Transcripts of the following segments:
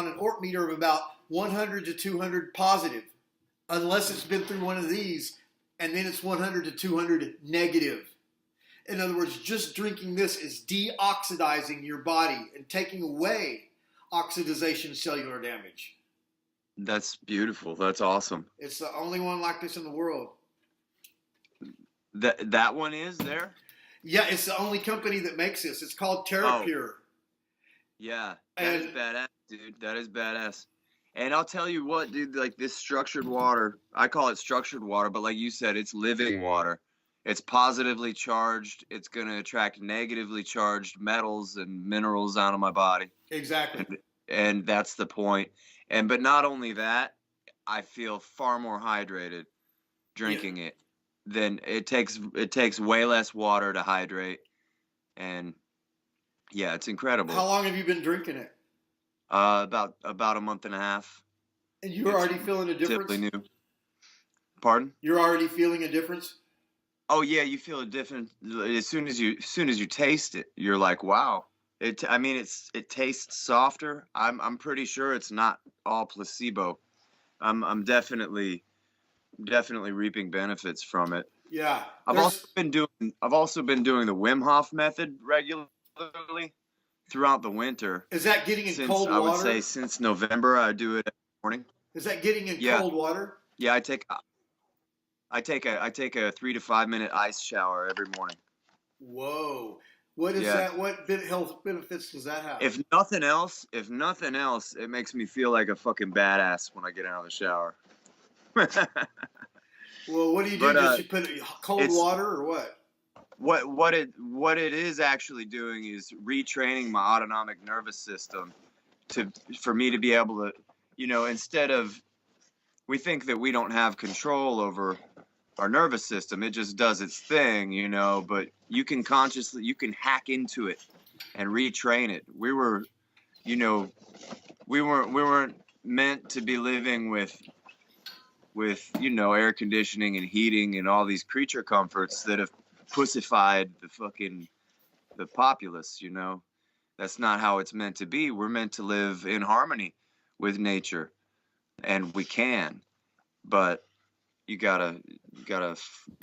on an ORT meter of about 100 to 200 positive, unless it's been through one of these, and then it's 100 to 200 negative. In other words, just drinking this is deoxidizing your body and taking away oxidization cellular damage. That's beautiful. That's awesome. It's the only one like this in the world. That one is there? Yeah, it's the only company that makes this. It's called TerraPure. Oh, yeah, that is badass, dude. That is badass. And I'll tell you what, dude, like this structured water, I call it structured water, but like you said, it's living water. It's positively charged. It's going to attract negatively charged metals and minerals out of my body. Exactly. And that's the point. But not only that, I feel far more hydrated drinking it. Than it takes way less water to hydrate. And yeah, it's incredible. How long have you been drinking it? About a month and a half. And you're already feeling a difference? New. Pardon? You're already feeling a difference? Oh yeah, you feel a difference as soon as you taste it. You're like, wow. It tastes softer. I'm pretty sure it's not all placebo. I'm definitely reaping benefits from it. Yeah. I've also been doing the Wim Hof method regularly throughout the winter. Is that getting in cold water? I would say since November I do it every morning. Is that getting in cold water? Yeah, I take a 3 to 5 minute ice shower every morning. Whoa. What is that? What health benefits does that have? If nothing else, it makes me feel like a fucking badass when I get out of the shower. Well, what do you do? Just you put cold water or what? What it is actually doing is retraining my autonomic nervous system for me to be able to, instead of, we think that we don't have control over our nervous system. It just does its thing, but you can hack into it and retrain it. We weren't meant to be living with air conditioning and heating and all these creature comforts that have pussified the populace. That's not how it's meant to be. We're meant to live in harmony with nature, and we can, but you gotta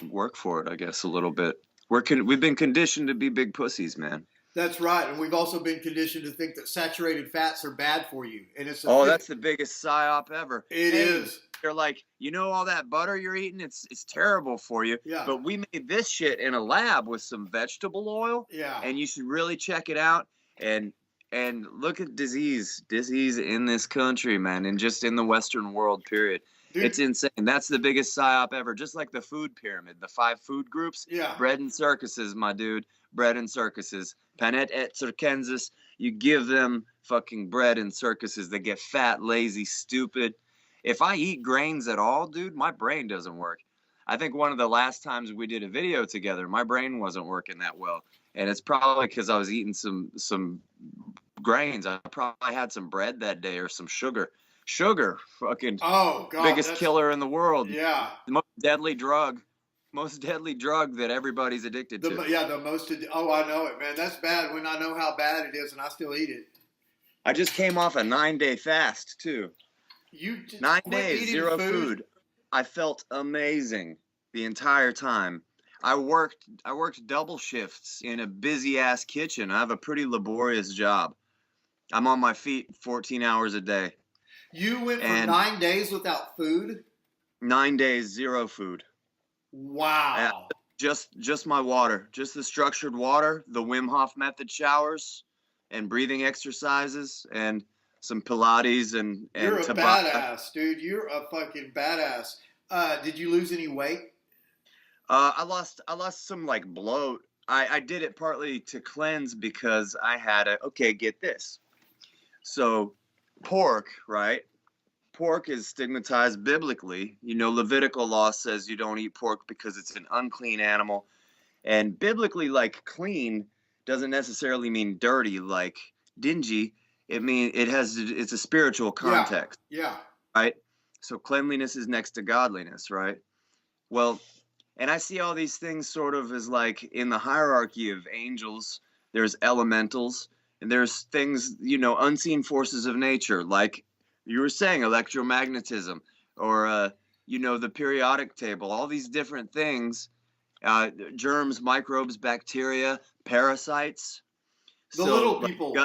work for it, I guess, a little bit. We've been conditioned to be big pussies, man. That's right, and we've also been conditioned to think that saturated fats are bad for you, and it's that's the biggest psyop ever. It is. They're like, all that butter you're eating, it's terrible for you. Yeah. But we made this shit in a lab with some vegetable oil. Yeah. And you should really check it out. And look at disease in this country, man, and just in the Western world, period. Dude. It's insane. That's the biggest psyop ever. Just like the food pyramid, the 5 food groups. Yeah. Bread and circuses, my dude. Bread and circuses. Panet et circenses. You give them fucking bread and circuses. They get fat, lazy, stupid. If I eat grains at all, dude, my brain doesn't work. I think one of the last times we did a video together, my brain wasn't working that well. And it's probably because I was eating some grains. I probably had some bread that day or some sugar. Sugar, fucking biggest killer in the world. Yeah. The most deadly drug that everybody's addicted to. I know it, man. That's bad when I know how bad it is and I still eat it. I just came off a 9-day fast, too. 9 days, 0 food. I felt amazing the entire time. I worked double shifts in a busy ass kitchen. I have a pretty laborious job. I'm on my feet 14 hours a day. You went for 9 days without food? 9 days, 0 food. Wow. Just my water, just the structured water, the Wim Hof method showers, and breathing exercises, and some Pilates and You're a Tabata. badass, dude. You're a fucking badass. Did you lose any weight? I lost some like bloat. I did it partly to cleanse because I had get this. So pork, right? Pork is stigmatized biblically. Levitical law says you don't eat pork because it's an unclean animal. And biblically, like clean doesn't necessarily mean dirty, like dingy. It's a spiritual context. Yeah. Right? So cleanliness is next to godliness, right? Well, and I see all these things sort of as like in the hierarchy of angels, there's elementals And there's things, unseen forces of nature, like you were saying, electromagnetism, or the periodic table, all these different things, germs, microbes, bacteria, parasites. The So little people.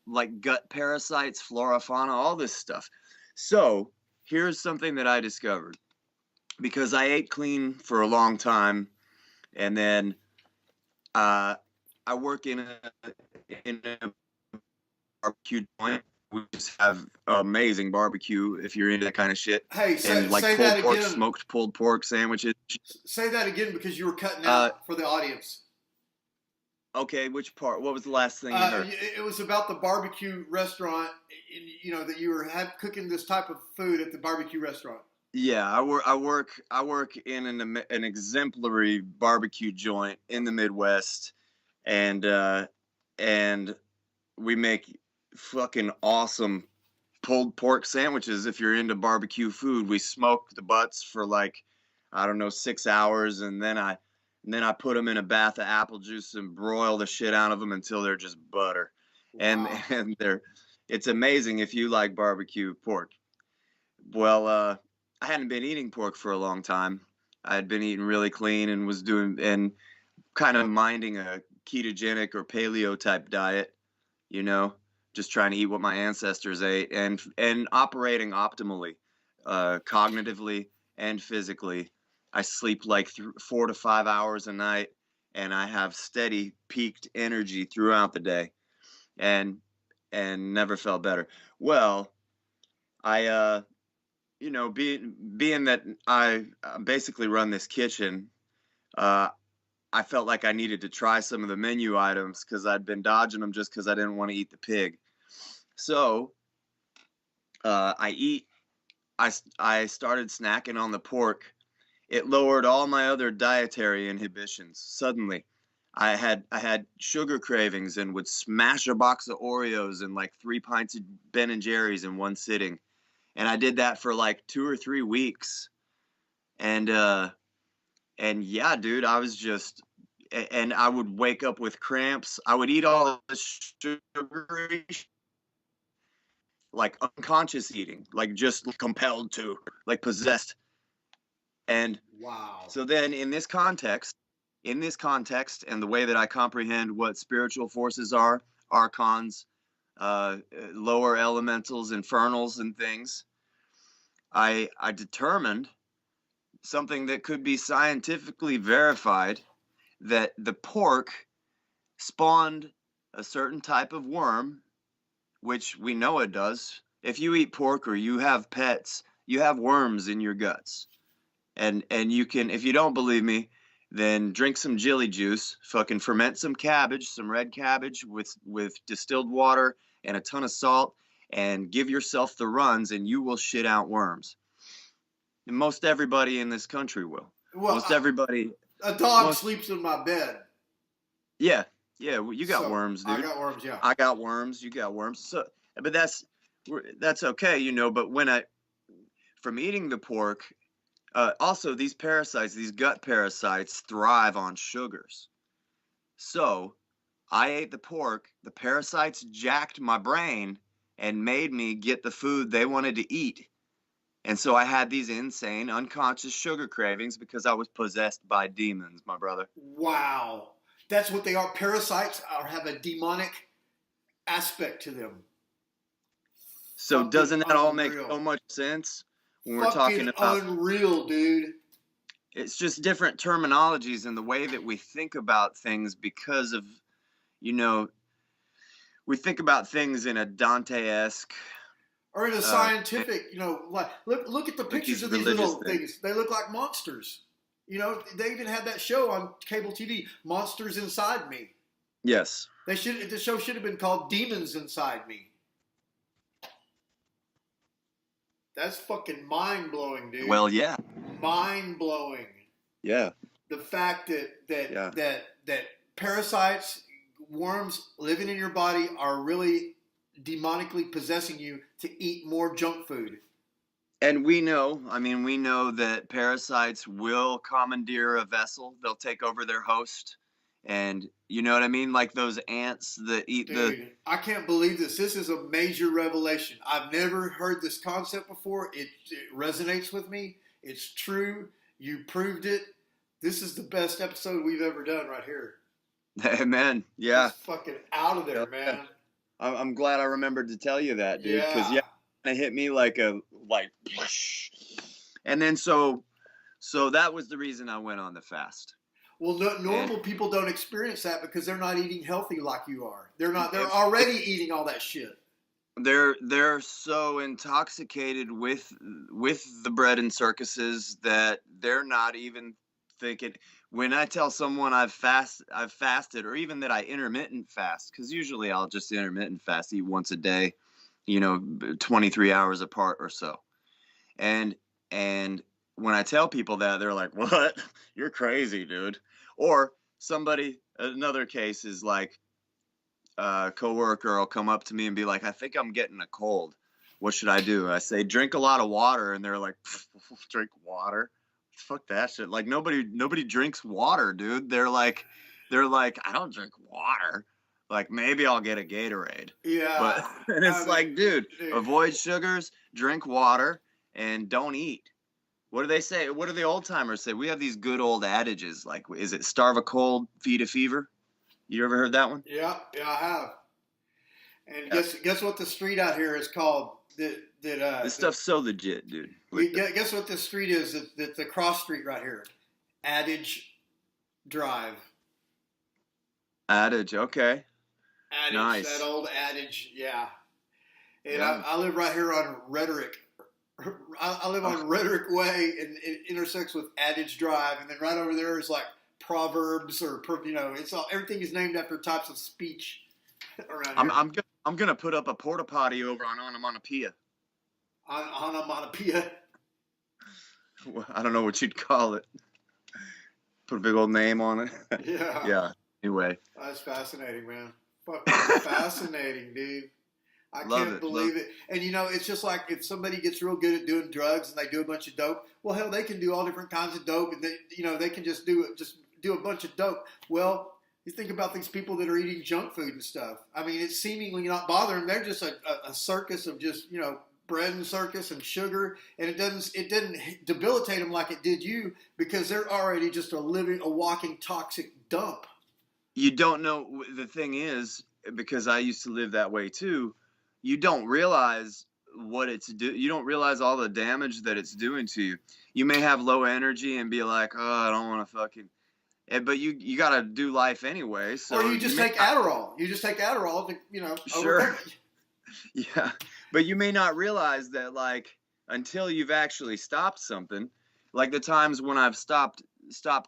like gut parasites, flora, fauna, all this stuff. So here's something that I discovered, because I ate clean for a long time, and then I work in a barbecue joint. We just have amazing barbecue if you're into that kind of shit, Hey, and like say pulled that pork, again. smoked pulled pork sandwiches. Say that again because you were cutting Uh, out for the audience. okay, which part? What was the last thing you heard? It was about the barbecue restaurant. That you were cooking this type of food at the barbecue restaurant. Yeah, I work in an exemplary barbecue joint in the Midwest, and and we make fucking awesome pulled pork sandwiches. If you're into barbecue food, we smoke the butts for like, I don't know, 6 hours, and then I put them in a bath of apple juice and broil the shit out of them until they're just butter, and Wow. and it's amazing if you like barbecue pork. Well, I hadn't been eating pork for a long time. I had been eating really clean and was doing and kind of minding a ketogenic or paleo type diet, you know, just trying to eat what my ancestors ate, and operating optimally, cognitively and physically. I sleep like 4 to 5 hours a night, and I have steady peaked energy throughout the day, and never felt better. Well, I being that I basically run this kitchen, uh, I felt like I needed to try some of the menu items because I'd been dodging them just because I didn't want to eat the pig. So I eat. I started snacking on the pork. It lowered all my other dietary inhibitions. Suddenly, I had sugar cravings and would smash a box of Oreos and like 3 pints of Ben and Jerry's in one sitting. And I did that for like 2 or 3 weeks. And yeah, dude, I was just, and I would wake up with cramps. I would eat all this sugary, like unconscious eating, like just compelled to, like possessed. And Wow. so then in this context, and the way that I comprehend what spiritual forces are, archons, lower elementals, infernals, and things, I determined something that could be scientifically verified, that the pork spawned a certain type of worm, which we know it does. If you eat pork or you have pets, you have worms in your guts. And you can, if you don't believe me, then drink some jelly juice, fucking ferment some cabbage, some red cabbage with distilled water and a ton of salt, and give yourself the runs, and you will shit out worms. And most everybody in this country will. Well, Most everybody, a dog most sleeps in my bed. yeah, yeah. Well, you got So worms, I dude. got worms. Yeah. I got worms. You got worms. So, but that's okay, But from eating the pork, also these parasites, these gut parasites, thrive on sugars. So I ate the pork. The parasites jacked my brain and made me get the food they wanted to eat. And so I had these insane, unconscious sugar cravings because I was possessed by demons, my brother. Wow. That's what they are. Parasites have a demonic aspect to them. So Fucking doesn't that all make so unreal. much sense when we're Fucking talking about, unreal, dude. it's just different terminologies in the way that we think about things because of, you know, we think about things in a Dante-esque, Or in a scientific, like look at the like pictures these of these religious little things. things. They look like monsters. They even had that show on cable TV, Monsters Inside Me. Yes. The show should have been called Demons Inside Me. That's fucking mind blowing, dude. Well, yeah. Mind blowing. Yeah. The fact Yeah. that parasites, worms living in your body are really demonically possessing you to eat more junk food. And we know that parasites will commandeer a vessel. They'll take over their host and you know what I mean, like those ants that eat Dude, I can't believe this. This is a major revelation. I've never heard this concept before. It resonates with me. It's true. You proved it. This is the best episode we've ever done right here. Man, yeah. Just fucking out of there, Yeah. man. I'm glad I remembered to tell you that, dude, because Yeah. it hit me like and then so that was the reason I went on the fast. Well, normal people don't experience that because they're not eating healthy like you are. They're not. They're already eating all that shit. They're so intoxicated with the bread and circuses that they're not even thinking. When I tell someone I've fasted, or even that I intermittent fast, because usually I'll just intermittent fast, eat once a day, 23 hours apart or so. And when I tell people that, they're like, "What? You're crazy, dude." Or another case is like a coworker will come up to me and be like, "I think I'm getting a cold. What should I do?" I say, "Drink a lot of water." And they're like, "Drink water? Fuck that shit." Like nobody drinks water, dude. They're like, "I don't drink water. Like maybe I'll get a Gatorade." Yeah. But and it's like, dude, avoid sugars, drink water, and don't eat. What do they say? What do the old timers say? We have these good old adages, like, is it starve a cold, feed a fever? You ever heard that one? Yeah, I have. And guess what the street out here is called? This stuff's so legit, dude. Guess what the street is? That the cross street right here, Adage Drive. Adage, okay. Adage, nice. That old Adage, yeah. And yeah. I live right here on Rhetoric. I live on Rhetoric Way, and it intersects with Adage Drive, and then right over there is like Proverbs, or it's all, everything is named after types of speech around here. I'm gonna put up a porta potty over on onomatopoeia. Onomatopoeia. I don't know what you'd call it. Put a big old name on it. Yeah. Yeah. Anyway. That's fascinating, man. Fucking fascinating, dude. I can't believe it. And it's just like if somebody gets real good at doing drugs and they do a bunch of dope. Well, hell, they can do all different kinds of dope, and they can just do a bunch of dope. Well, you think about these people that are eating junk food and stuff. I mean, it's seemingly not bothering them. They're just a circus of just bread and circus and sugar, and it didn't debilitate them like it did you, because they're already just a walking toxic dump. You don't know. The thing is, because I used to live that way too, you don't realize what you don't realize all the damage that it's doing to you. You may have low energy and be like, "Oh, I don't want to fucking," but you got to do life anyway. So, or you just take Adderall. You just take Adderall to Sure. Yeah, but you may not realize that, like, until you've actually stopped something. Like the times when I've stopped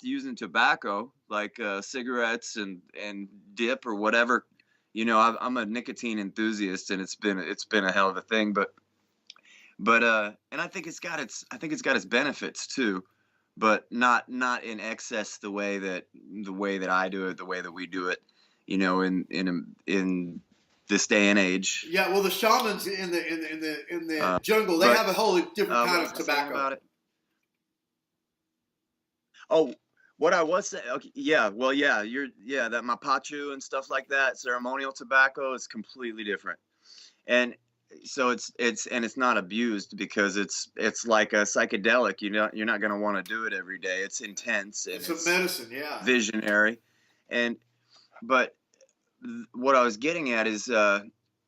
using tobacco, like cigarettes and dip or whatever. I'm a nicotine enthusiast, and it's been a hell of a thing. But and I think it's got its benefits too, but not in excess the way that I do it, the way that we do it. In this day and age. Yeah, well, the shamans in the jungle, they have a whole different kind of tobacco. About it? Oh, what I was saying, okay, yeah, well, yeah, that mapachu and stuff like that, ceremonial tobacco is completely different, and so it's not abused because it's like a psychedelic. You're not going to want to do it every day. It's intense. And it's a medicine, yeah. Visionary, but what I was getting at is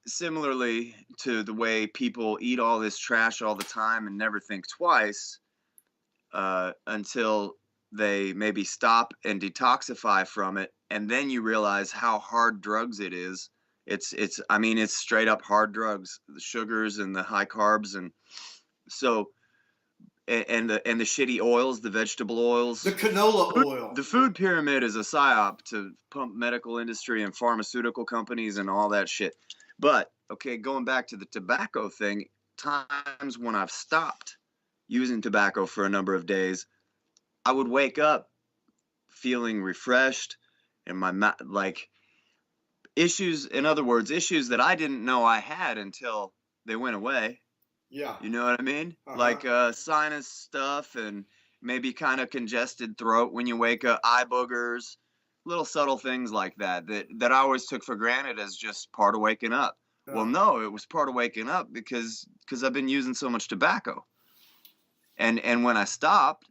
similarly to the way people eat all this trash all the time and never think twice until they maybe stop and detoxify from it, and then you realize how hard drugs it is. It's straight up hard drugs, the sugars and the high carbs, and so and the shitty oils, the vegetable oils, the canola oil. The food pyramid is a psyop to pump medical industry and pharmaceutical companies and all that shit. But okay, going back to the tobacco thing, times when I've stopped using tobacco for a number of days, I would wake up feeling refreshed, and my issues that I didn't know I had until they went away. Yeah. You know what I mean? Like sinus stuff and maybe kind of congested throat when you wake up, eye boogers, little subtle things like that I always took for granted as just part of waking up. Well, no, it was part of waking up because I've been using so much tobacco. And when I stopped,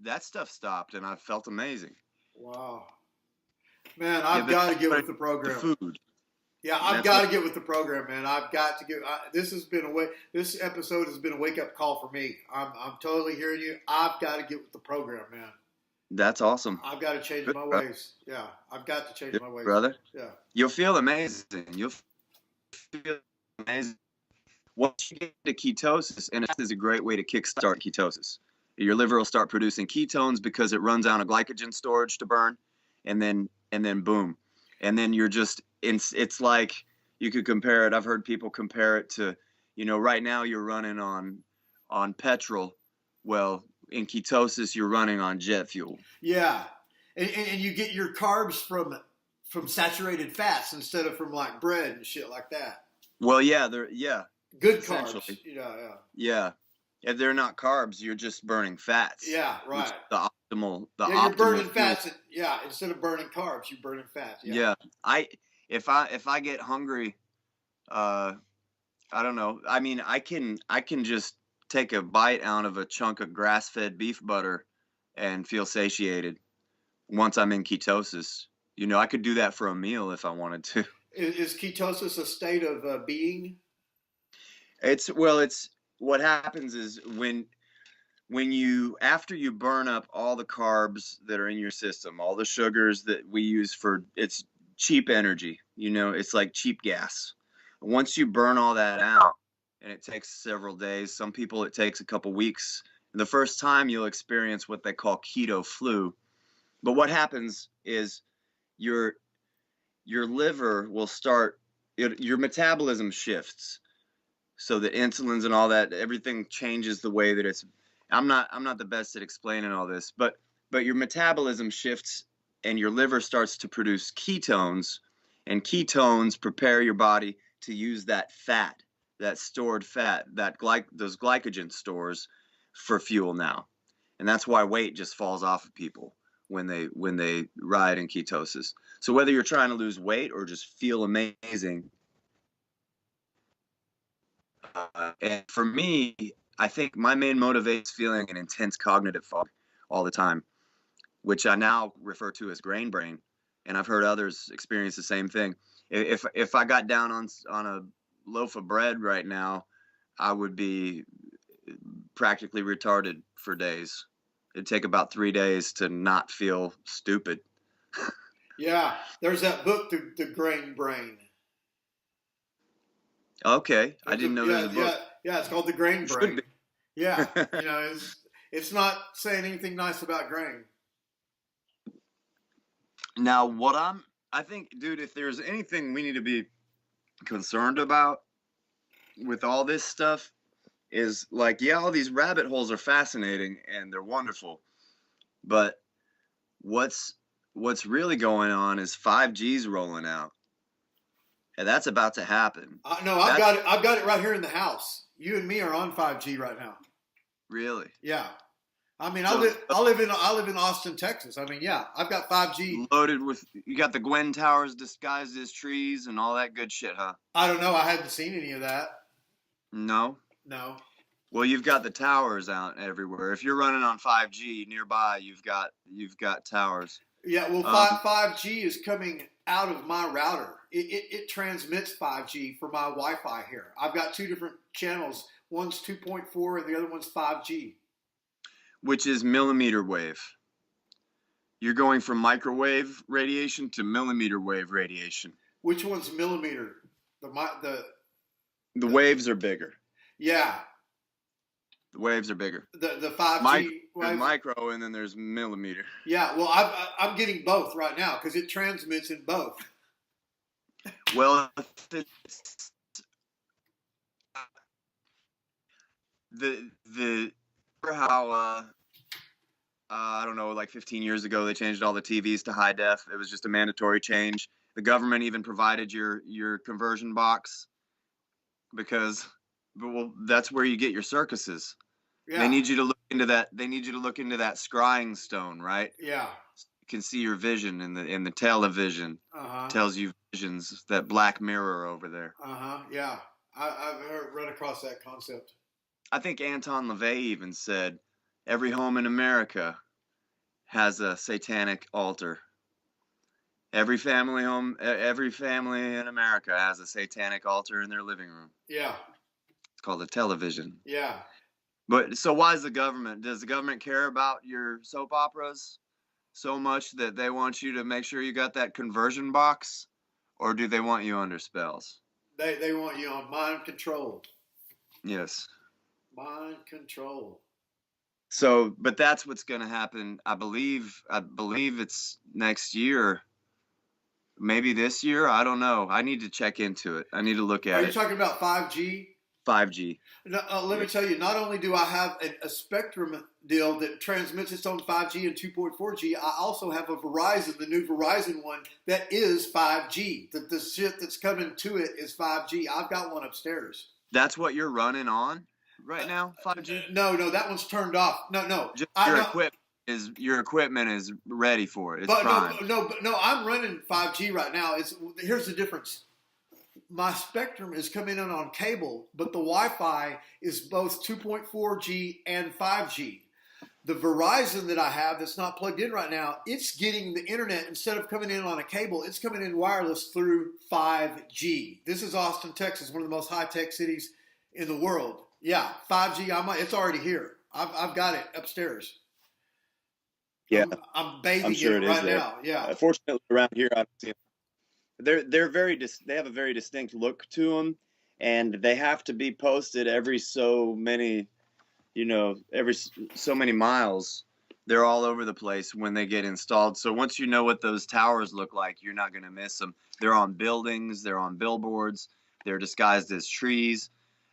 that stuff stopped, and I felt amazing. Wow. Man, I've got to get with the program. The food. Yeah, I've got to get with the program, man. I've got to get. This episode has been a wake up call for me. I'm totally hearing you. I've got to get with the program, man. That's awesome. I've got to change my ways. Yeah, I've got to change my ways, brother. Yeah, you'll feel amazing. You'll feel amazing once you get to ketosis, and this is a great way to kickstart ketosis. Your liver will start producing ketones because it runs out of glycogen storage to burn, and then boom, and then you're just. It's like you could compare it. I've heard people compare it to, right now you're running on petrol. Well, in ketosis, you're running on jet fuel. Yeah, and you get your carbs from saturated fats instead of from like bread and shit like that. Well, yeah, good carbs. Yeah. If they're not carbs, you're just burning fats. Yeah, right. The optimal. You're burning fats. Instead of burning carbs, you're burning fats. Yeah. If I get hungry, I don't know. I mean, I can just take a bite out of a chunk of grass-fed beef butter and feel satiated once I'm in ketosis. I could do that for a meal if I wanted to. Is ketosis a state of being? It's what happens is when after you burn up all the carbs that are in your system, all the sugars that we use it's cheap energy, it's like cheap gas. Once you burn all that out, and it takes several days, some people it takes a couple weeks. The first time you'll experience what they call keto flu. But what happens is your liver will start, your metabolism shifts. So the insulins and all that, everything changes the way that it's. I'm not the best at explaining all this, but your metabolism shifts and your liver starts to produce ketones, and ketones prepare your body to use that fat, that stored fat, those glycogen stores for fuel now. And that's why weight just falls off of people when they ride in ketosis. So whether you're trying to lose weight or just feel amazing, and for me, I think my main motivation is feeling an intense cognitive fog all the time, which I now refer to as grain brain, and I've heard others experience the same thing. If I got down on a loaf of bread right now, I would be practically retarded for days. It'd take about 3 days to not feel stupid. Yeah, there's that book, The Grain Brain. Okay, I didn't know there was a book. Yeah, it's called The Grain Brain. Yeah, it's not saying anything nice about grain. Now, I think, dude, if there's anything we need to be concerned about with all this stuff is like, yeah, all these rabbit holes are fascinating and they're wonderful, but what's really going on is 5G's rolling out. And that's about to happen. No, I've got it right here in the house. You and me are on 5G right now. Really? Yeah. I mean, I live in Austin, Texas. I mean, yeah, I've got 5G loaded with. You got the Gwen Towers disguised as trees and all that good shit, huh? I don't know. I hadn't seen any of that. No. Well, you've got the towers out everywhere. If you're running on 5G nearby, you've got towers. Yeah. Well, 5G is coming out of my router. It transmits 5G for my Wi-Fi here. I've got two different channels. One's 2.4 and the other one's 5G. Which is millimeter wave. You're going from microwave radiation to millimeter wave radiation. Which one's millimeter? The waves are bigger. Yeah. The waves are bigger. The 5G there's micro and then there's millimeter. Yeah, well, I'm getting both right now because it transmits in both. Well, the how I don't know, like 15 years ago they changed all the TVs to high def. It was just a mandatory change. The government even provided your conversion box because that's where you get your circuses. Yeah. They need you to look into that. They need you to look into that scrying stone, right? Yeah. can see your vision in the television. Tells you visions, that Black Mirror over there. Yeah, I've run across that concept. I think Anton LaVey even said every home in America has a satanic altar. Every family in America has a satanic altar in their living room. Yeah. It's called a television. Yeah. But so why does the government care about your soap operas so much that they want you to make sure you got that conversion box? Or do they want you under spells? They want you on mind control. Yes. Mind control. So, but that's what's going to happen. I believe it's next year. Maybe this year. I don't know. I need to check into it. I need to look at it. Are you talking about 5G? 5G. No, let me tell you, not only do I have a Spectrum deal that transmits its own 5G and 2.4G, I also have a Verizon, the new Verizon one, that is 5G. The shit that's coming to it is 5G. I've got one upstairs. That's what you're running on right now, 5G? No, that one's turned off. No. Just your equipment is ready for it. It's but prime. No, I'm running 5G right now. Here's the difference. My Spectrum is coming in on cable, but the Wi-Fi is both 2.4G and 5G. The Verizon that I have that's not plugged in right now, it's getting the internet, instead of coming in on a cable, it's coming in wireless through 5G. This is Austin, Texas, one of the most high-tech cities in the world. Yeah, 5G, it's already here. I've got it upstairs. Yeah, I'm bathing in it right now. Yeah. Fortunately, around here, I don't see them. They have a very distinct look to them, and they have to be posted every so many, every so many miles. They're all over the place when they get installed. So once you know what those towers look like, you're not going to miss them. They're on buildings, they're on billboards, they're disguised as trees.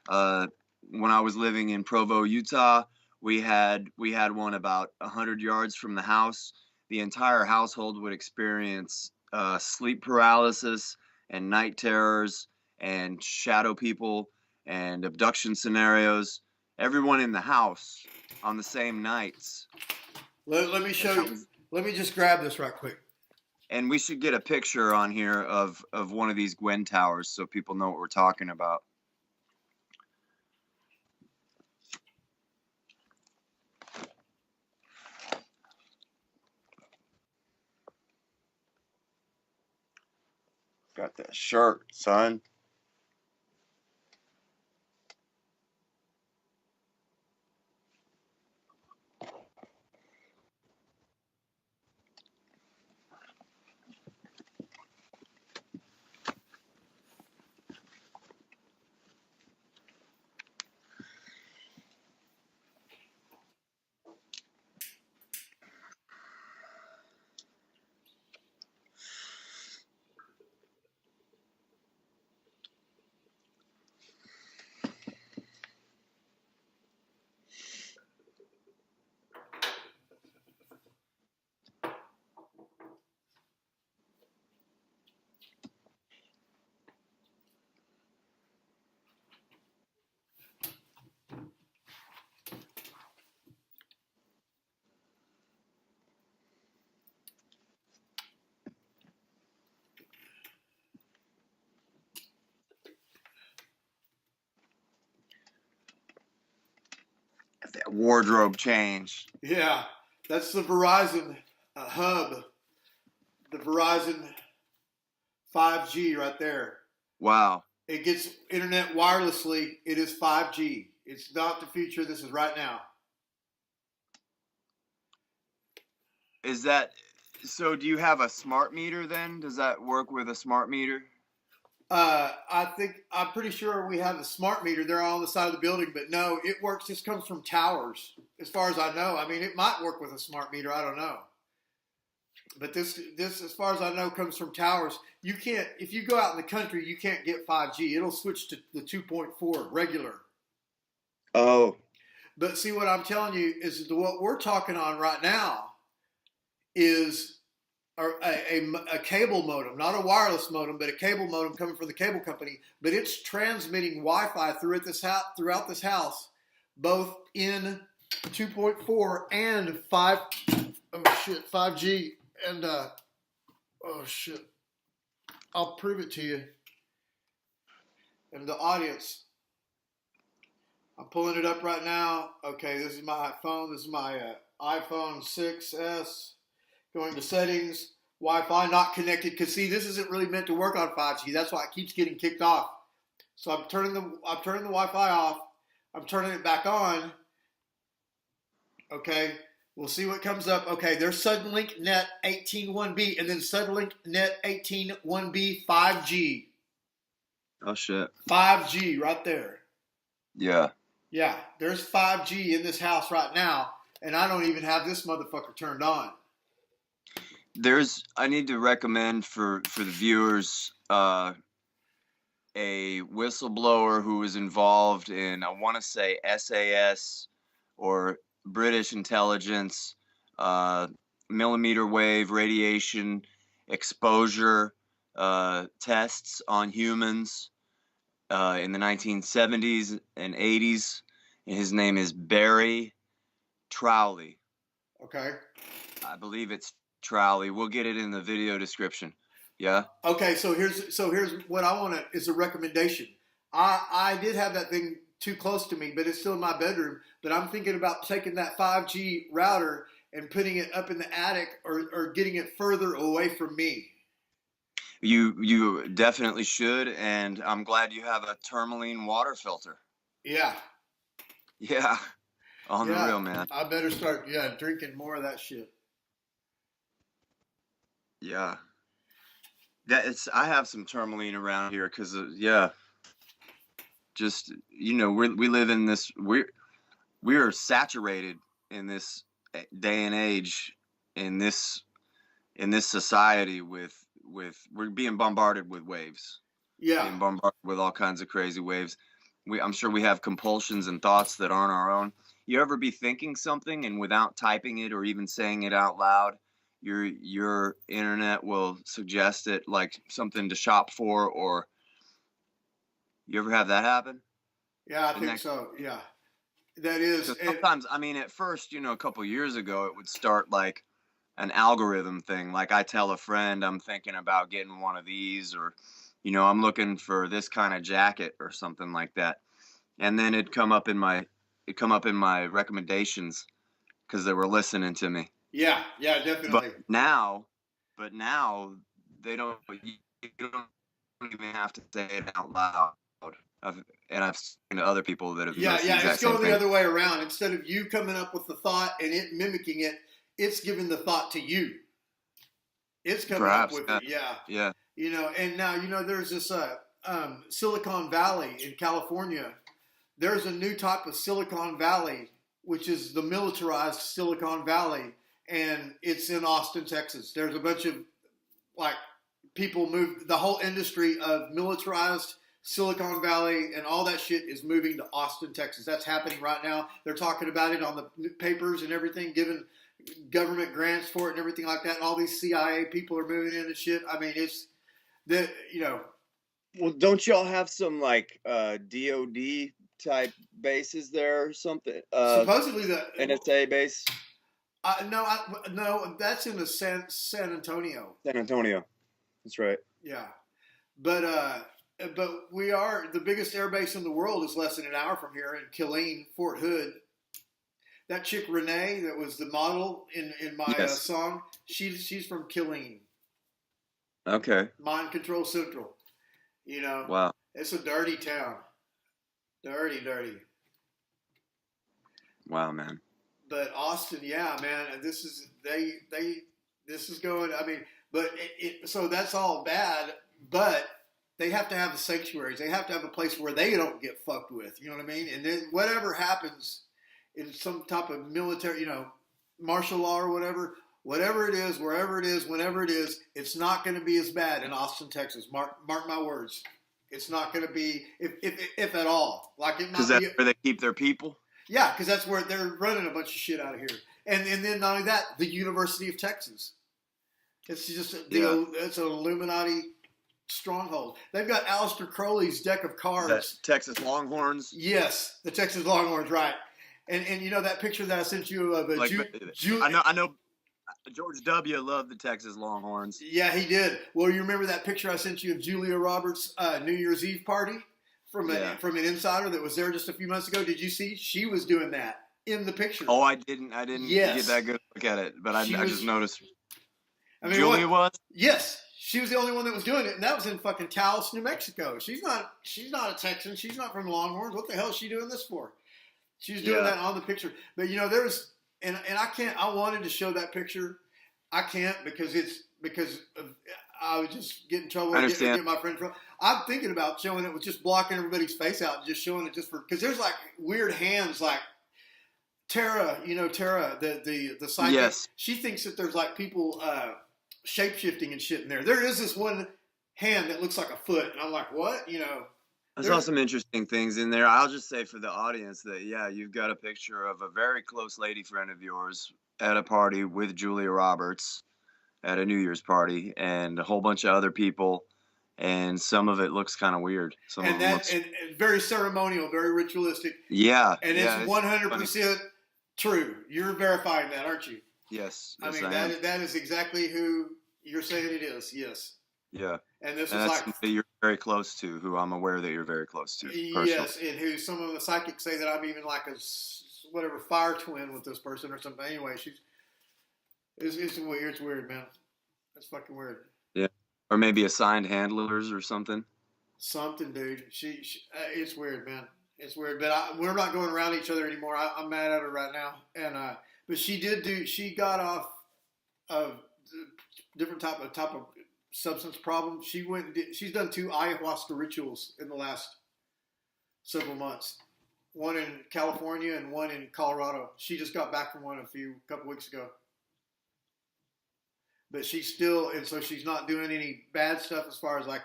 When I was living in Provo, Utah, we had one about 100 yards from the house. The entire household would experience sleep paralysis and night terrors and shadow people and abduction scenarios. Everyone in the house on the same nights. Let me show you. Let me just grab this right quick. And we should get a picture on here of one of these Gwen towers so people know what we're talking about. Got that shirt, son. That wardrobe change. Yeah, that's the Verizon hub. The Verizon 5G right there. Wow. It gets internet wirelessly. It is 5G. It's not the future. This is right now. Is that so? Do you have a smart meter then? Does that work with a smart meter? I'm pretty sure we have a smart meter there on the side of the building, but no, it works. This comes from towers, as far as I know. I mean, it might work with a smart meter. I don't know. But this, as far as I know, comes from towers. You can't, if you go out in the country, you can't get 5G. It'll switch to the 2.4 regular. Oh. But see, what I'm telling you is that what we're talking on right now is a cable modem, not a wireless modem, but a cable modem coming from the cable company. But it's transmitting Wi-Fi throughout this house, both in 2.4 and 5G And oh shit, I'll prove it to you. And the audience, I'm pulling it up right now. Okay, this is my phone. This is my iPhone 6S. Going to settings, Wi-Fi not connected. Because see, this isn't really meant to work on 5G. That's why it keeps getting kicked off. So I'm turning the Wi-Fi off. I'm turning it back on. Okay, we'll see what comes up. Okay, there's Suddenlink Net 18.1b, and then Suddenlink Net 18.1b 5G. Oh shit. 5G right there. Yeah. Yeah, there's 5G in this house right now, and I don't even have this motherfucker turned on. I need to recommend for the viewers a whistleblower who was involved in, I want to say, SAS or British intelligence, millimeter wave radiation exposure tests on humans in the 1970s and 80s. And his name is Barry Trowley. Okay. I believe it's Trowley. We'll get it in the video description. Yeah. Okay, so here's what I want to is a recommendation. I did have that thing too close to me, but it's still in my bedroom. But I'm thinking about taking that 5G router and putting it up in the attic or getting it further away from me. You definitely should, and I'm glad you have a tourmaline water filter. Yeah. Yeah. On the real, man. I better start drinking more of that shit. Yeah. I have some tourmaline around here because just we live in this we are saturated in this day and age in this society with we're being bombarded with waves. Yeah. Being bombarded with all kinds of crazy waves. I'm sure we have compulsions and thoughts that aren't our own. You ever be thinking something and without typing it or even saying it out loud, your internet will suggest it like something to shop for? Or you ever have that happen? Yeah, I think so. Yeah, that is. Sometimes, I mean, at first, a couple years ago, it would start like an algorithm thing. Like I tell a friend I'm thinking about getting one of these, or I'm looking for this kind of jacket or something like that, and then it'd come up in my recommendations because they were listening to me. Yeah, definitely. But now they don't. You don't even have to say it out loud. I've seen other people that have. It's going the other way around. Instead of you coming up with the thought and it mimicking it, it's giving the thought to you. It's coming up with it. Yeah. And now there's this Silicon Valley in California. There's a new type of Silicon Valley, which is the militarized Silicon Valley. And it's in Austin, Texas. There's a bunch of people move. The whole industry of militarized Silicon Valley and all that shit is moving to Austin, Texas. That's happening right now. They're talking about it on the papers and everything, giving government grants for it and everything like that. And all these CIA people are moving in and shit. I mean, it's that Well, don't y'all have some DOD type bases there or something? Supposedly the NSA base. No, that's in the San Antonio. San Antonio, that's right. Yeah, but we are the biggest air base in the world is less than an hour from here in Killeen, Fort Hood. That chick Renee, that was the model in my song, she's from Killeen. Okay. Mind Control Central. Wow. It's a dirty town. Dirty. Wow, man. But Austin, yeah, man, this is going. I mean, but so that's all bad. But they have to have the sanctuaries. They have to have a place where they don't get fucked with. You know what I mean? And then whatever happens in some type of military, martial law or whatever it is, wherever it is, whenever it is, it's not going to be as bad in Austin, Texas. Mark my words. It's not going to be, if at all. Because that's where they keep their people. Yeah, because that's where they're running a bunch of shit out of here. And then not only that, the University of Texas. It's just it's an Illuminati stronghold. They've got Aleister Crowley's deck of cards. Texas Longhorns. Yes, the Texas Longhorns, right? And that picture that I sent you of I know. George W. loved the Texas Longhorns. Yeah, he did. Well, you remember that picture I sent you of Julia Roberts' New Year's Eve party from from an insider that was there just a few months ago? Did you see? She was doing that in the picture. Oh, I didn't Yes. get that good look at it, but I just noticed. I mean, Julia was? Yes, she was the only one that was doing it, and that was in fucking Taos, New Mexico. She's not a Texan. She's not from Longhorns. What the hell is she doing this for? She's doing that on the picture. But there was, and I can't. I wanted to show that picture. I can't because I would just get in trouble. I understand. Get my friend in trouble. I'm thinking about showing it with just blocking everybody's face out and just showing it just for because there's like weird hands like. Tara, Tara, the psychic. Yes. She thinks that there's like people shape shifting and shit in there. There is this one hand that looks like a foot, and I'm like, what? I saw some interesting things in there. I'll just say for the audience that you've got a picture of a very close lady friend of yours at a party with Julia Roberts at a New Year's party, and a whole bunch of other people. And some of it looks kind of weird. And very ceremonial, very ritualistic. Yeah. And it's 100% true. You're verifying that, aren't you? Yes. I mean, that is exactly who you're saying it is. Yes. Yeah. And this is like somebody you're very close to, who I'm aware that you're very close to. Personally. Yes, and who some of the psychics say that I'm even like a fire twin with this person or something. Anyway, it's weird. It's weird, man. It's fucking weird. Yeah. Or maybe assigned handlers or something. Something, dude. It's weird, man. It's weird, but we're not going around each other anymore. I'm mad at her right now, and but she got off of different type of substance problem. She's done 2 ayahuasca rituals in the last several months. One in California and one in Colorado. She just got back from one a couple weeks ago. But she's still, and so she's not doing any bad stuff as far as like,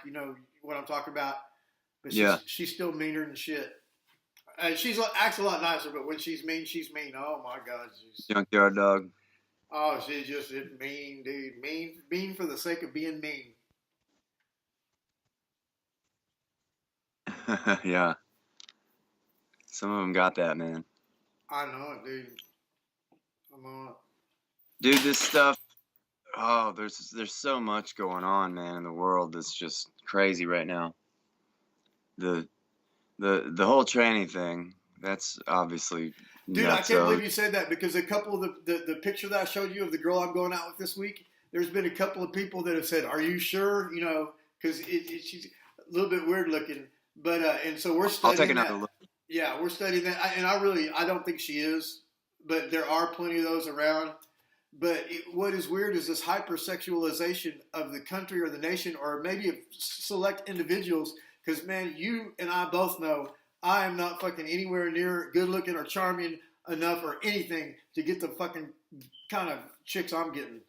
what I'm talking about. But she's still meaner than shit. She acts a lot nicer, but when she's mean, she's mean. Oh my God. Junkyard dog. Oh, she's just mean, dude. Mean for the sake of being mean. Yeah. Some of them got that, man. I know it, dude. I'm on it. Dude, this stuff. Oh, there's so much going on, man, in the world that's just crazy right now. The whole tranny thing, that's obviously dude, I can't believe you said that because a couple of the picture that I showed you of the girl I'm going out with this week, there's been a couple of people that have said, "Are you sure?" Because she's a little bit weird looking, but and so we're studying. I'll take another look. Yeah, we're studying that, and I don't think she is, but there are plenty of those around. But what is weird is this hypersexualization of the country or the nation or maybe of select individuals. Because, man, you and I both know I am not fucking anywhere near good looking or charming enough or anything to get the fucking kind of chicks I'm getting.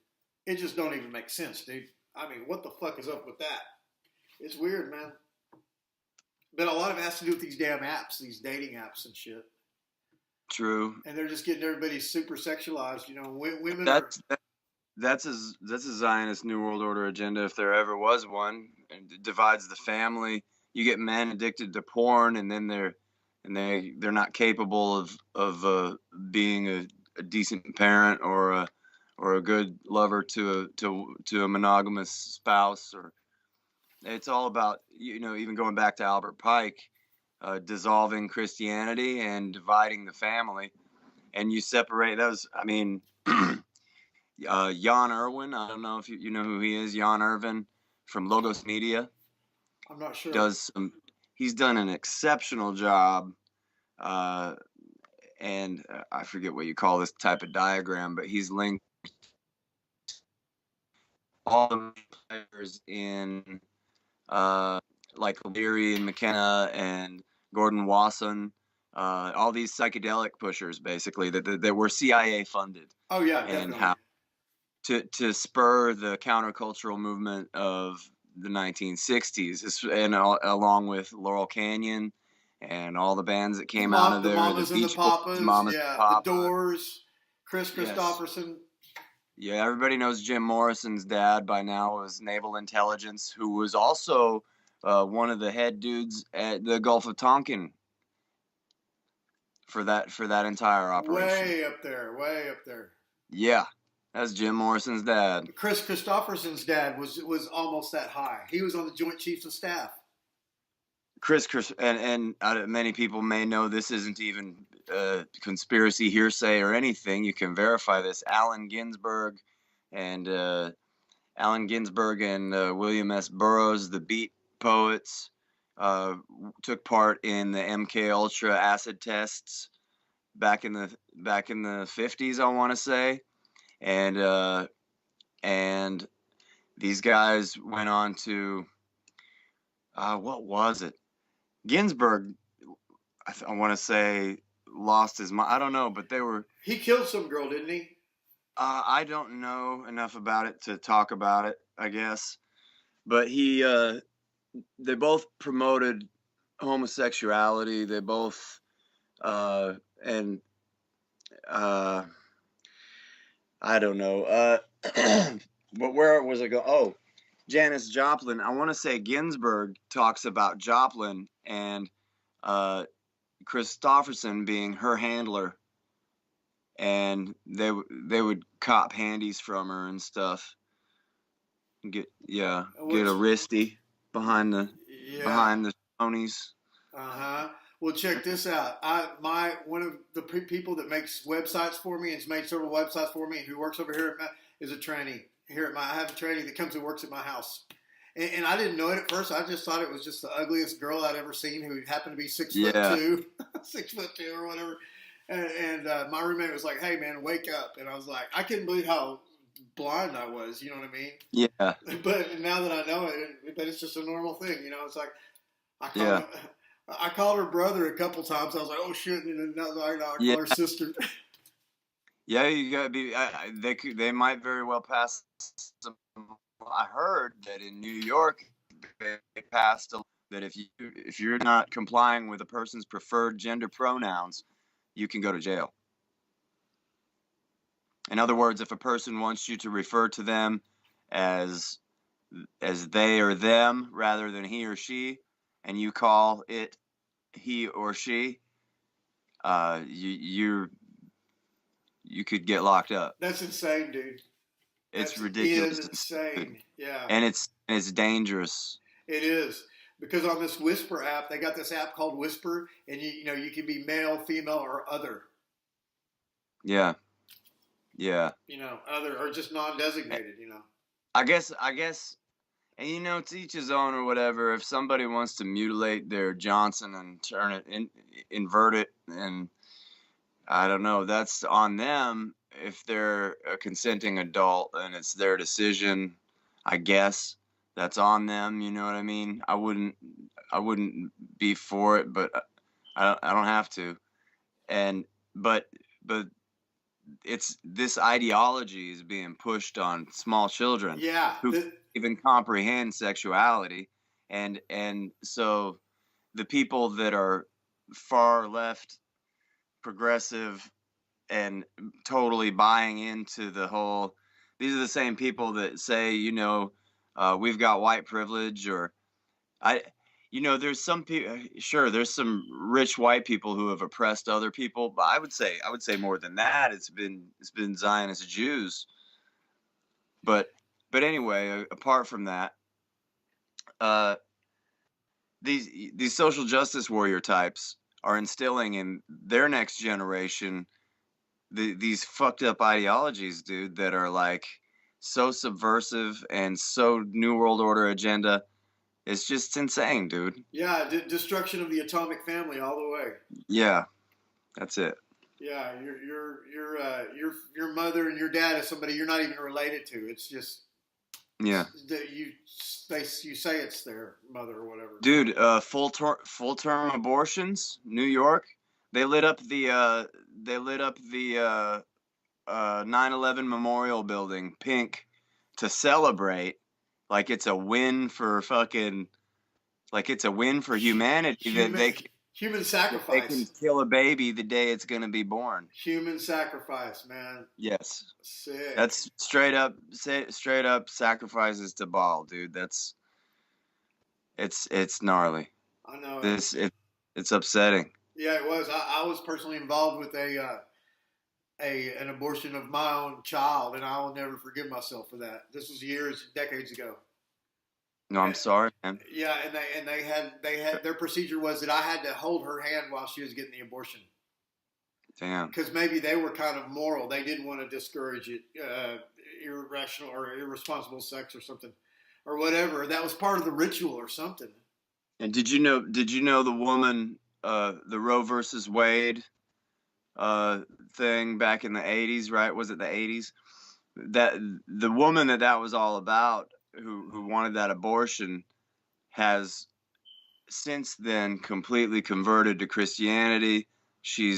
It just don't even make sense, dude. I mean, what the fuck is up with that? It's weird, man. But a lot of it has to do with these damn apps, these dating apps and shit. True. And they're just getting everybody super sexualized. Women. That's a Zionist New World Order agenda, if there ever was one. It divides the family. You get men addicted to porn, and then they're not capable of being a decent parent or a good lover to a monogamous spouse. Or it's all about even going back to Albert Pike. Dissolving Christianity and dividing the family, and you separate those. I mean, Jan Irwin. I don't know if you know who he is. Jan Irvin from Logos Media. I'm not sure. He's done an exceptional job, and I forget what you call this type of diagram, but he's linked all the players in like Leary and McKenna and Gordon Wasson, all these psychedelic pushers, basically, that were CIA funded. Oh, yeah, and definitely. how to spur the countercultural movement of the 1960s, and along with Laurel Canyon and all the bands that came out of there, the Mamas and the Papas, the Doors, Chris Christopherson. Yeah, everybody knows Jim Morrison's dad by now was Naval Intelligence, who was also one of the head dudes at the Gulf of Tonkin for that entire operation. Way up there. Yeah, That's Jim Morrison's dad. Chris Christopherson's dad was almost that high. He was on the Joint Chiefs of Staff. Chris and many people may know this isn't even conspiracy hearsay or anything. You can verify this. Allen Ginsberg and William S. Burroughs, the Beat poets, took part in the MK Ultra acid tests back in the 50s, I want to say, and these guys went on to what was it? Ginsberg, I want to say, lost his mind. I don't know, but He killed some girl, didn't he? I don't know enough about it to talk about it, I guess. But they both promoted homosexuality. They both, and I don't know. But where was I go? Oh, Janis Joplin. I want to say Ginsberg talks about Joplin and Christopherson being her handler, and they would cop handies from her and stuff. Get a wristy behind the ponies. Well, check this out. One of the people that makes websites for me and has made several websites for me, and who works over here is a tranny. I have a tranny that comes and works at my house, and I didn't know it at first. I just thought it was just the ugliest girl I'd ever seen, who happened to be 6'2", 6'2" or whatever. And my roommate was like, "Hey man, wake up!" And I was like, I couldn't believe how blind I was. You know what I mean? Yeah. But now that I know it, but it's just a normal thing. You know, it's like I called her brother a couple times. I was like, "Oh shit!" And then I call her sister. Yeah, you gotta be. They might very well pass some. I heard that in New York they passed that if you're not complying with a person's preferred gender pronouns, you can go to jail. In other words, if a person wants you to refer to them as they or them rather than he or she, and you call it he or she, you could get locked up. That's insane, dude. It's ridiculous. Insane. Yeah. And it's dangerous. It is. Because on this Whisper app, they got this app called Whisper, and you can be male, female, or other. Yeah. Other or just non-designated. I guess, and it's each his own or whatever. If somebody wants to mutilate their Johnson and turn it invert it, and I don't know, that's on them. If they're a consenting adult and it's their decision, I guess that's on them. You know what I mean? I wouldn't be for it, but I don't have to. But it's this ideology is being pushed on small children who can't even comprehend sexuality, and so the people that are far left, progressive, and totally buying into the whole, these are the same people that say, we've got white privilege, or there's some people, sure, there's some rich white people who have oppressed other people, but I would say more than that. It's been Zionist Jews. But anyway, apart from that, these social justice warrior types are instilling in their next generation these fucked up ideologies, dude, that are like so subversive and so New World Order agenda. It's just insane, dude. Yeah, destruction of the atomic family all the way. Yeah, that's it. Yeah, your mother and your dad is somebody you're not even related to. It's just you say it's their mother or whatever. Dude, full term abortions, New York. They lit up the 9/11 Memorial Building pink to celebrate. Like it's a win for humanity. Human sacrifice. They can kill a baby the day it's going to be born. Human sacrifice, man. Yes. Sick. That's straight up sacrifices to Baal, dude. It's gnarly. I know. It's upsetting. Yeah, it was. I was personally involved with an abortion of my own child, and I will never forgive myself for that. This was years, decades ago. No, I'm sorry, man. Yeah, and they had their procedure was that I had to hold her hand while she was getting the abortion. Damn. Because maybe they were kind of moral. They didn't want to discourage it, irrational or irresponsible sex or something, or whatever. That was part of the ritual or something. And did you know the woman, the Roe versus Wade thing back in the 80s, right? Was it the 80s? That the woman that was all about, who wanted that abortion, has since then completely converted to Christianity. She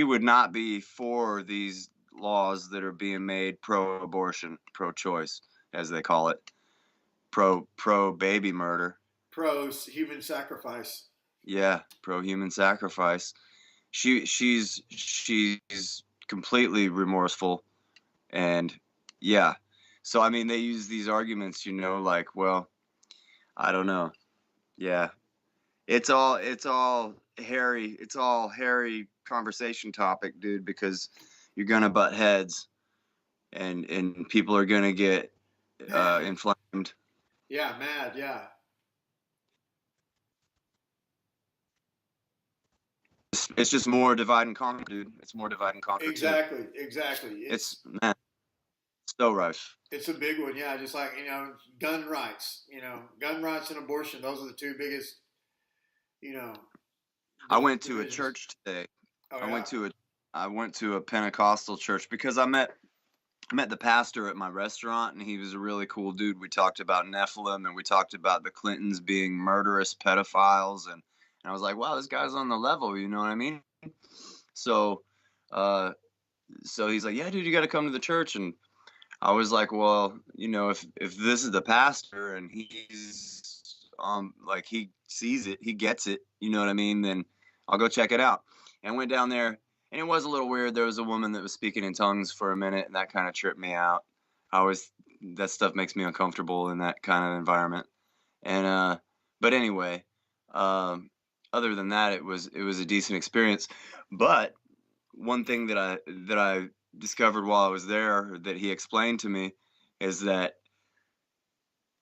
would not be for these laws that are being made pro-abortion, pro-choice, as they call it, pro-baby murder. Pro-human sacrifice. Yeah, pro-human sacrifice. She's completely remorseful, and yeah. So I mean, they use these arguments, like, well, I don't know. Yeah, it's all hairy. It's all hairy conversation topic, dude, because you're gonna butt heads, and people are gonna get inflamed. Yeah, mad. Yeah. It's just more divide and conquer, dude. It's more divide and conquer. Exactly. It's man, so rife. It's a big one, yeah. Just like gun rights. Gun rights and abortion. Those are the two biggest. I went to a church today. Oh, I yeah. went to a Pentecostal church because I met the pastor at my restaurant, and he was a really cool dude. We talked about Nephilim, and we talked about the Clintons being murderous pedophiles, and I was like, wow, this guy's on the level, you know what I mean? So he's like, yeah, dude, you got to come to the church. And I was like, well, if this is the pastor and he's like, he sees it, he gets it, you know what I mean, then I'll go check it out. And went down there, and it was a little weird. There was a woman that was speaking in tongues for a minute, and that kind of tripped me out. That stuff makes me uncomfortable in that kind of environment. And but anyway, other than that, it was a decent experience. But one thing that I discovered while I was there, that he explained to me, is that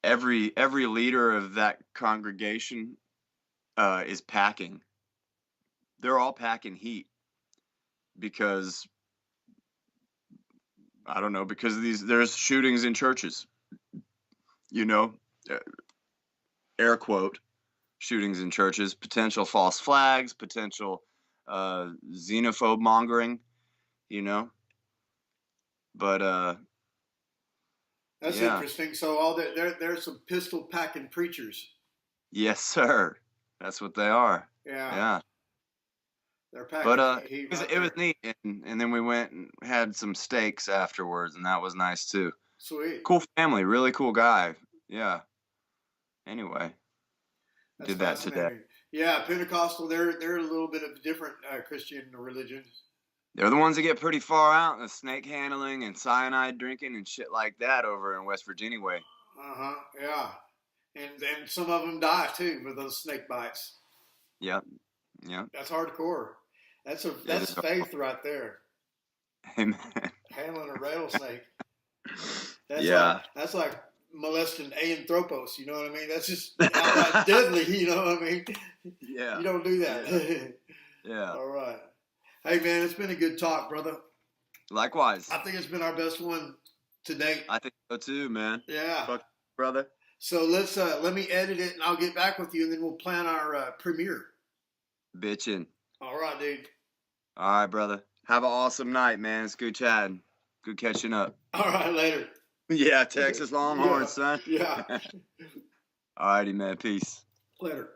every leader of that congregation is packing. They're all packing heat because I don't know, because there's shootings in churches. Air quote, shootings in churches, potential false flags, potential xenophobe mongering, but That's yeah. interesting. So there's some pistol packing preachers. Yes, sir. That's what they are. Yeah. They're packing. But it was neat, and then we went and had some steaks afterwards, and that was nice too. Sweet. Cool family, really cool guy. Yeah. Anyway, That's did that today. Yeah, Pentecostal. They're a little bit of a different Christian religion. They're the ones that get pretty far out in the snake handling and cyanide drinking and shit like that over in West Virginia way. Yeah, and some of them die too with those snake bites. Yep. That's hardcore. That's faith right there. Amen. Handling a rattlesnake. That's like molesting Anthropos. You know what I mean? That's just outright deadly. You know what I mean? Yeah. You don't do that. Yeah. All right. Hey man, it's been a good talk, brother. Likewise. I think it's been our best one to date. I think so too, man. Yeah. Fuck, brother. So let me edit it, and I'll get back with you, and then we'll plan our premiere. Bitchin'. All right, dude. All right, brother. Have an awesome night, man. It's good chatting. Good catching up. All right, later. Yeah, Texas Longhorns, son. Yeah. All righty, man. Peace. Later.